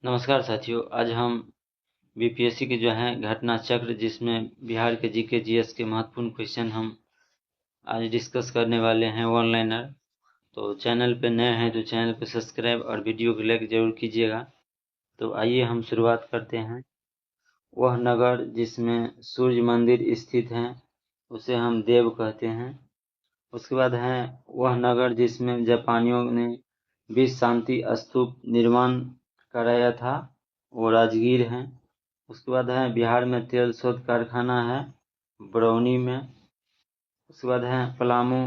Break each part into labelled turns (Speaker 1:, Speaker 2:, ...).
Speaker 1: नमस्कार साथियों, आज हम बीपीएससी के जो है घटना चक्र जिसमें बिहार के जीके जीएस के महत्वपूर्ण क्वेश्चन हम आज डिस्कस करने वाले हैं ऑनलाइनर। तो चैनल पे नए हैं तो चैनल पे सब्सक्राइब और वीडियो को लाइक जरूर कीजिएगा। तो आइए हम शुरुआत करते हैं। वह नगर जिसमें सूर्य मंदिर स्थित है उसे हम देव कहते हैं। उसके बाद है वह नगर जिसमें जापानियों ने विश्व शांति स्तूप निर्माण कराया था, वो राजगीर है। उसके बाद है बिहार में तेल शोध कारखाना है बरौनी में। उसके बाद है पलामू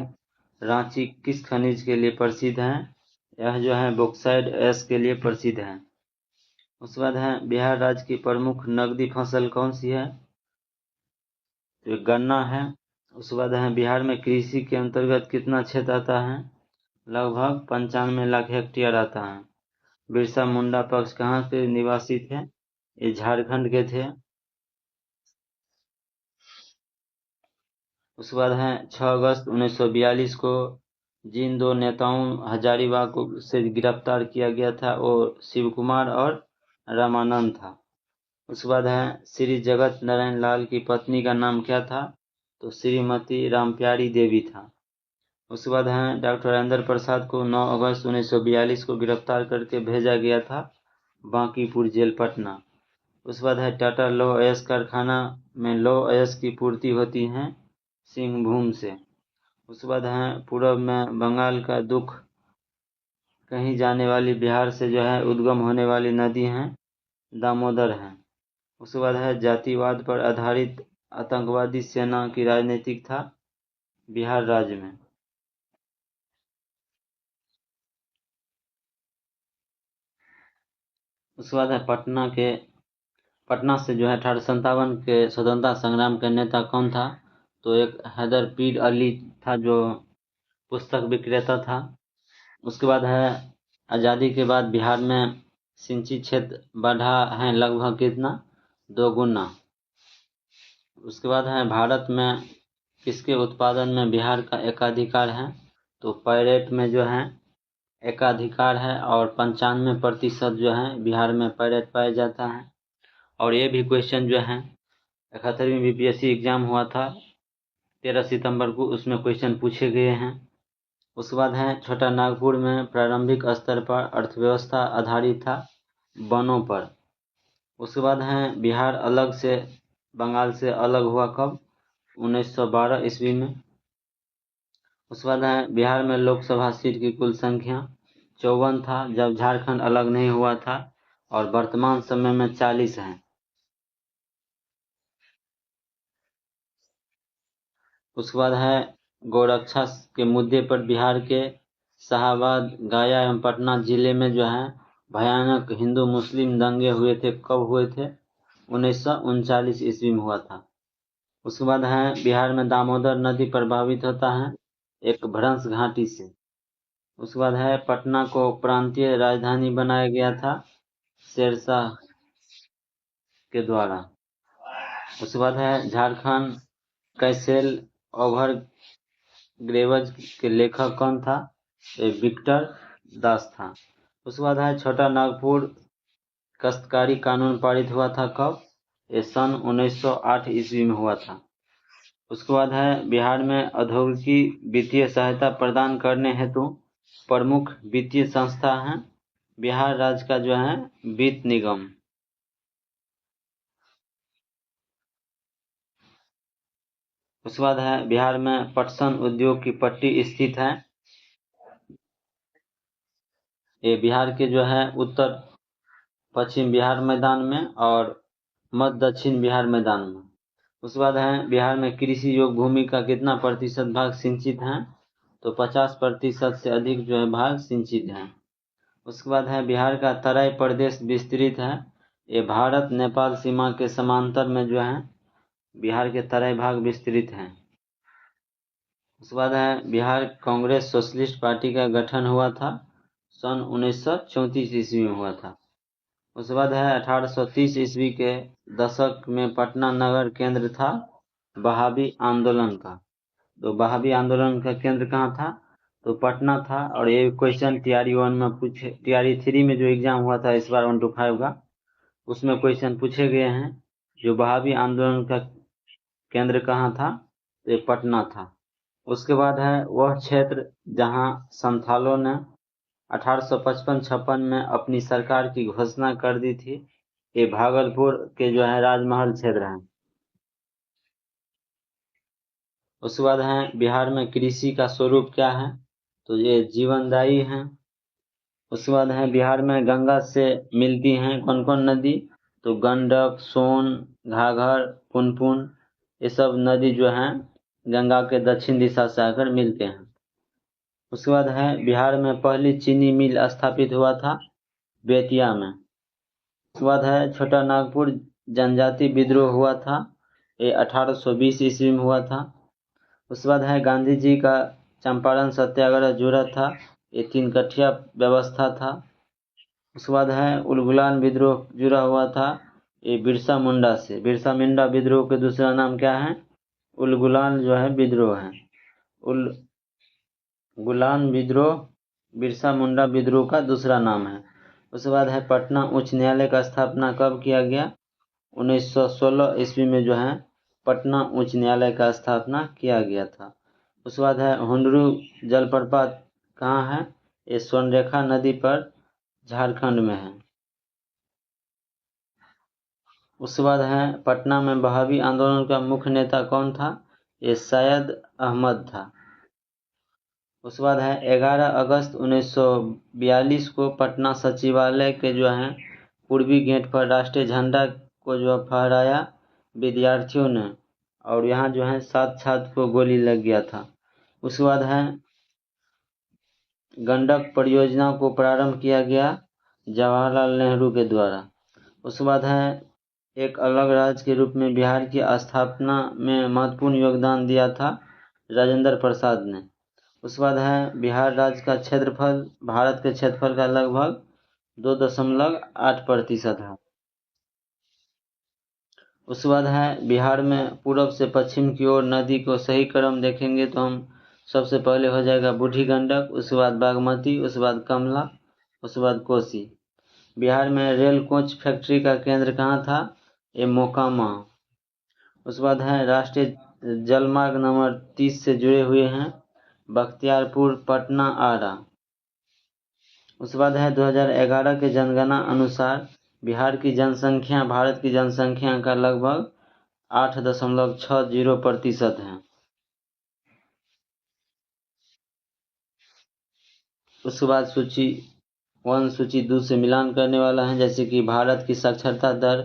Speaker 1: रांची किस खनिज के लिए प्रसिद्ध है? यह जो है बॉक्साइट एश के लिए प्रसिद्ध है। उसके बाद है बिहार राज्य की प्रमुख नकदी फसल कौन सी है? तो गन्ना है। उसके बाद है बिहार में कृषि के अंतर्गत कितना क्षेत्र आता है? लगभग 95 लाख हेक्टेयर आता है। बिरसा मुंडा पक्ष कहाँ के निवासी थे? ये झारखंड के थे। उसके बाद है 6 अगस्त 1942 को जिन दो नेताओं हजारीबाग को से गिरफ्तार किया गया था वो शिव कुमार और रामानंद था। उसके बाद है श्री जगत नारायण लाल की पत्नी का नाम क्या था? तो श्रीमती रामप्यारी देवी था। उसके बाद है डॉक्टर राजेंद्र प्रसाद को 9 अगस्त 1942 को गिरफ्तार करके भेजा गया था बांकीपुर जेल पटना। उसके बाद है टाटा लौह अयस्क कारखाना में लौह अयस्क की पूर्ति होती है सिंहभूम से। उसके बाद है पूर्व में बंगाल का दुख कहीं जाने वाली बिहार से जो है उद्गम होने वाली नदी है दामोदर है। उसके बाद है जातिवाद पर आधारित आतंकवादी सेना की राजनीतिक था बिहार राज्य में। उसके बाद है पटना से जो है 1857 के स्वतंत्रता संग्राम के नेता कौन था? तो एक हैदर पीर अली था जो पुस्तक विक्रेता था। उसके बाद है आज़ादी के बाद बिहार में सिंचित क्षेत्र बढ़ा है लगभग कितना? 2 गुना। उसके बाद है भारत में किसके उत्पादन में बिहार का एकाधिकार है? तो पैरेट में जो है एकाधिकार है और 95% जो है बिहार में पैरेट पाया जाता है। और ये भी क्वेश्चन जो है 71वीं बीपीएससी एग्जाम हुआ था 13 सितंबर को, उसमें क्वेश्चन पूछे गए हैं। उसके बाद है छोटा नागपुर में प्रारंभिक स्तर पर अर्थव्यवस्था आधारित था वनों पर। उसके बाद है बिहार अलग से बंगाल से अलग हुआ कब? 1912 ईस्वी में। उसके बाद है बिहार में लोकसभा सीट की कुल संख्या 54 था जब झारखंड अलग नहीं हुआ था और वर्तमान समय में 40 है। उसके बाद है गौरक्षा के मुद्दे पर बिहार के शाहाबाद गया एवं पटना जिले में जो है भयानक हिंदू मुस्लिम दंगे हुए थे। कब हुए थे? 1939 ईस्वी में हुआ था। उसके बाद है बिहार में दामोदर नदी प्रभावित होता है एक भ्रंश घाटी से। उसके बाद है पटना को प्रांतीय राजधानी बनाया गया था शेरशाह के द्वारा। उसके बाद है झारखंड कैसेल ओवर ग्रेवज के लेखक कौन था? विक्टर दास था। उसके बाद है छोटा नागपुर काश्तकारी कानून पारित हुआ था कब? ये सन 1908 ईस्वी में हुआ था। उसके बाद है बिहार में औद्योगिक वित्तीय सहायता प्रदान करने हेतु प्रमुख वित्तीय संस्था है बिहार राज्य का जो है वित्त निगम। उसके बाद है बिहार में पटसन उद्योग की पट्टी स्थित है। ये बिहार के जो है उत्तर पश्चिम बिहार मैदान में और मध्य दक्षिण बिहार मैदान में। उसके बाद है बिहार में कृषि योग्य भूमि का कितना प्रतिशत भाग सिंचित है? तो 50% से अधिक जो है भाग सिंचित है। उसके बाद है बिहार का तराई प्रदेश विस्तृत है। ये भारत नेपाल सीमा के समांतर में जो है बिहार के तराई भाग विस्तृत हैं। उसके बाद है बिहार कांग्रेस सोशलिस्ट पार्टी का गठन हुआ था सन 1934 ईस्वी में हुआ था। उसके बाद है 1830 ईस्वी के दशक में पटना नगर केंद्र था वहाबी आंदोलन का। तो वहाबी आंदोलन का केंद्र कहाँ था? तो पटना था। और ये क्वेश्चन TRE 1 में पूछे, TRE 3 में जो एग्जाम हुआ था इस बार 1 to 5 का, उसमें क्वेश्चन पूछे गए हैं। जो वहाबी आंदोलन का केंद्र कहाँ था, तो ये पटना था। उसके बाद है वह क्षेत्र जहां संथालों ने 1855-56 में अपनी सरकार की घोषणा कर दी थी। ये भागलपुर के जो है राजमहल क्षेत्र है। उसके बाद है बिहार में कृषि का स्वरूप क्या है, तो ये जीवनदायी है। उसके बाद है बिहार में गंगा से मिलती हैं कौन कौन नदी, तो गंडक, सोन, घाघर, पुनपुन, ये सब नदी जो हैं गंगा के दक्षिण दिशा से आकर मिलते हैं। उसके बाद है बिहार में पहली चीनी मिल स्थापित हुआ था बेतिया में। उसके बाद है छोटा नागपुर जनजाति विद्रोह हुआ था, ये 1820 ईस्वी में हुआ था। उसके बाद है गांधी जी का चंपारण सत्याग्रह जुड़ा था, ये 3 कठिया व्यवस्था था। उसके बाद है उलगुलान विद्रोह जुड़ा हुआ था, ये बिरसा मुंडा से। बिरसा मुंडा विद्रोह के दूसरा नाम क्या है, उलगुलान जो है विद्रोह है। उलगुलान विद्रोह बिरसा मुंडा विद्रोह का दूसरा नाम है। उसके बाद है पटना उच्च न्यायालय का स्थापना कब किया गया, 1916 ईस्वी में जो है पटना उच्च न्यायालय का स्थापना किया गया था। उसके बाद है हुंडरू जलप्रपात कहाँ है, ये स्वर्णरेखा नदी पर झारखंड में है। उसके बाद है पटना में वहाबी आंदोलन का मुख्य नेता कौन था, ये सैयद अहमद था। उसके बाद है 11 अगस्त 1942 को पटना सचिवालय के जो है पूर्वी गेट पर राष्ट्रीय झंडा को जो फहराया विद्यार्थियों ने, और यहाँ जो है 7 छात्र को गोली लग गया था। उसके बाद है गंडक परियोजना को प्रारंभ किया गया जवाहरलाल नेहरू के द्वारा। उसके बाद है एक अलग राज्य के रूप में बिहार की स्थापना में महत्वपूर्ण योगदान दिया था राजेंद्र प्रसाद ने। उसके बाद है बिहार राज्य का क्षेत्रफल भारत के क्षेत्रफल का लगभग 2.8% है। उसके बाद है बिहार में पूर्व से पश्चिम की ओर नदी को सही क्रम देखेंगे तो हम सबसे पहले हो जाएगा बूढ़ी गंडक, उसके बाद बागमती, उसके बाद कमला, उसके बाद कोसी। बिहार में रेल कोच फैक्ट्री का केंद्र कहाँ था, ये मोकामा। उसके बाद है राष्ट्रीय जलमार्ग नंबर 30 से जुड़े हुए हैं बख्तियारपुर, पटना, आरा। उसके बाद है 2011 के जनगणना अनुसार बिहार की जनसंख्या भारत की जनसंख्या का लगभग 8.60% है। उसके बाद सूची 1 सूची 2 से मिलान करने वाला है, जैसे कि भारत की साक्षरता दर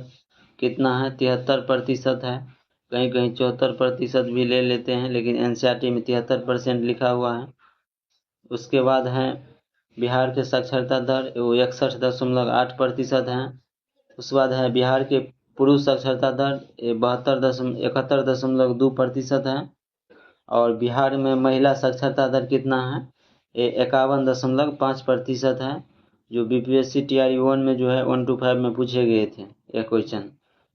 Speaker 1: कितना है, 73% है। कहीं कहीं 74% भी ले लेते हैं, लेकिन NCERT में 73% लिखा हुआ है। उसके बाद है बिहार के साक्षरता दर वो 61.8% है। उसके बाद है बिहार के पुरुष साक्षरता दर 71.2% है। और बिहार में महिला साक्षरता दर कितना है, ये 51.5% है। जो BPSC TRE 1 में जो है 1 to 5 में पूछे गए थे ये क्वेश्चन।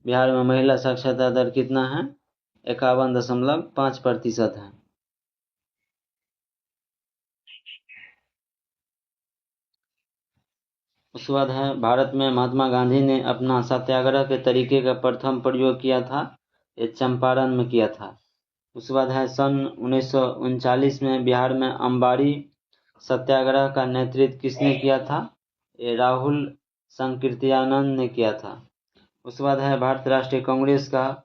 Speaker 1: बिहार में महिला साक्षरता दर कितना है, 51.5% है। उसके बाद है भारत में महात्मा गांधी ने अपना सत्याग्रह के तरीके का प्रथम प्रयोग किया था, ये चंपारण में किया था। उसके बाद है सन 1939 में बिहार में अंबारी सत्याग्रह का नेतृत्व किसने किया था, ये राहुल संकीर्त्यानंद ने किया था। उसके बाद है भारत राष्ट्रीय कांग्रेस का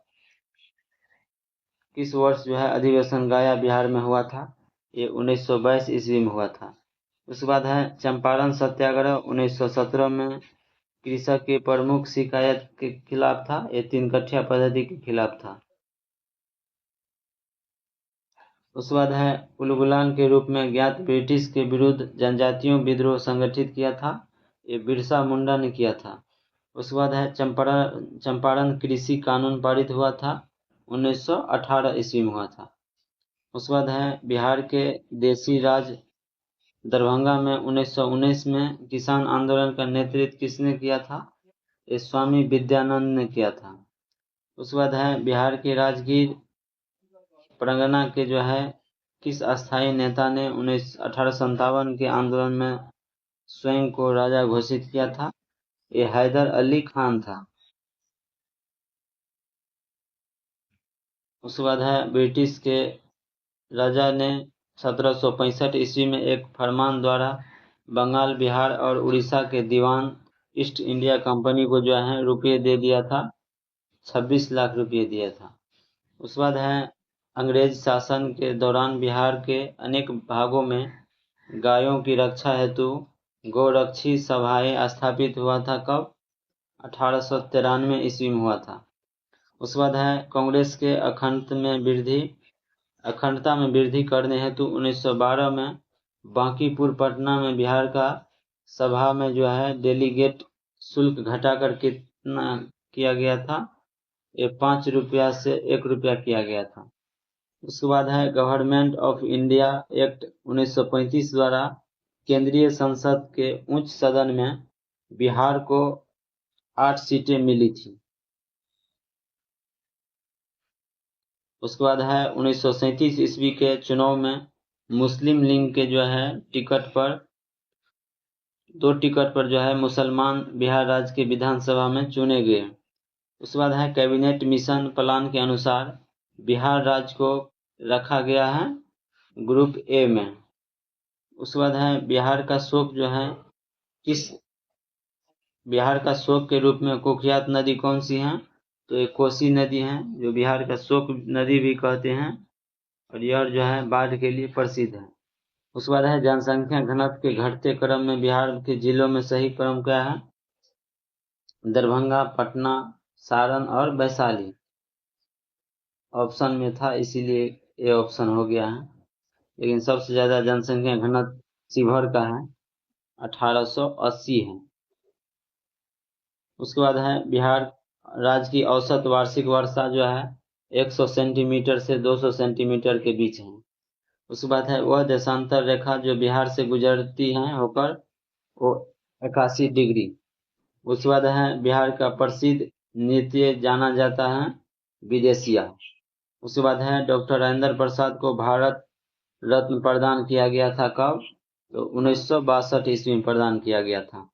Speaker 1: किस वर्ष जो है अधिवेशन गया बिहार में हुआ था, ये 1922 ईस्वी में हुआ था। उसके बाद है चंपारण सत्याग्रह 1917 में कृषक के प्रमुख शिकायत के खिलाफ था, ये 3 कठिया पद्धति के खिलाफ था। उसके बाद है उलगुलान के रूप में ज्ञात ब्रिटिश के विरुद्ध जनजातियों विद्रोह संगठित किया था, ये बिरसा मुंडा ने किया था। उसके बाद है चंपारण कृषि कानून पारित हुआ था, 1918 ईस्वी में हुआ था। उसके बाद है बिहार के देशी राज दरभंगा में 1919 में किसान आंदोलन का नेतृत्व किसने किया था, ये स्वामी विद्यानंद ने किया था। उसके बाद है बिहार के राजगीर परगना के जो है किस अस्थायी नेता ने 1857 के आंदोलन में स्वयं को राजा घोषित किया था? ये हैदर अली खान था। उसके बाद है ब्रिटिश के राजा ने 1765 ईस्वी में एक फरमान द्वारा बंगाल, बिहार और उड़ीसा के दीवान ईस्ट इंडिया कंपनी को जो है रुपये दे दिया था, 26 लाख रुपये दिया था। उसके बाद है अंग्रेज शासन के दौरान बिहार के अनेक भागों में गायों की रक्षा हेतु गौरक्षी सभाएं स्थापित हुआ था। कब? 1893 ईस्वी में हुआ था। उसके बाद है कांग्रेस के अखंडता में वृद्धि करने हेतु 1912 में बांकीपुर पटना में बिहार का सभा में जो है डेलीगेट शुल्क घटाकर कितना किया गया था? ये 5 रुपया से 1 रुपया किया गया था। उसके बाद है गवर्नमेंट ऑफ इंडिया एक्ट 1935 द्वारा केंद्रीय संसद के उच्च सदन में बिहार को 8 सीटें मिली थी। उसके बाद है 1937 ईस्वी के चुनाव में मुस्लिम लीग के जो है दो टिकट पर जो है मुसलमान बिहार राज्य के विधानसभा में चुने गए। उसके बाद है कैबिनेट मिशन प्लान के अनुसार बिहार राज्य को रखा गया है ग्रुप ए में। उसके बाद है बिहार का शोक के रूप में कुख्यात नदी कौन सी है? तो ये कोसी नदी है, जो बिहार का शोक नदी भी कहते हैं, और यह जो है बाढ़ के लिए प्रसिद्ध है। उसके बाद है जनसंख्या घनत्व के घटते क्रम में बिहार के जिलों में सही क्रम क्या है? दरभंगा, पटना, सारण और वैशाली ऑप्शन में था, इसीलिए ये ऑप्शन हो गया है। लेकिन सबसे ज्यादा जनसंख्या घनत्व शिवहर का है, 1880 है। उसके बाद है बिहार राज्य की औसत वार्षिक वर्षा जो है 100 सेंटीमीटर से 200 सेंटीमीटर के बीच है। उसके बाद है वह देशांतर रेखा जो बिहार से गुजरती है होकर वो 81 डिग्री। उसके बाद है बिहार का प्रसिद्ध नृत्य जाना जाता है विदेशिया। उसके बाद है डॉक्टर राजेंद्र प्रसाद को भारत रत्न प्रदान किया गया था। कब? तो 1962 ईस्वी में प्रदान किया गया था।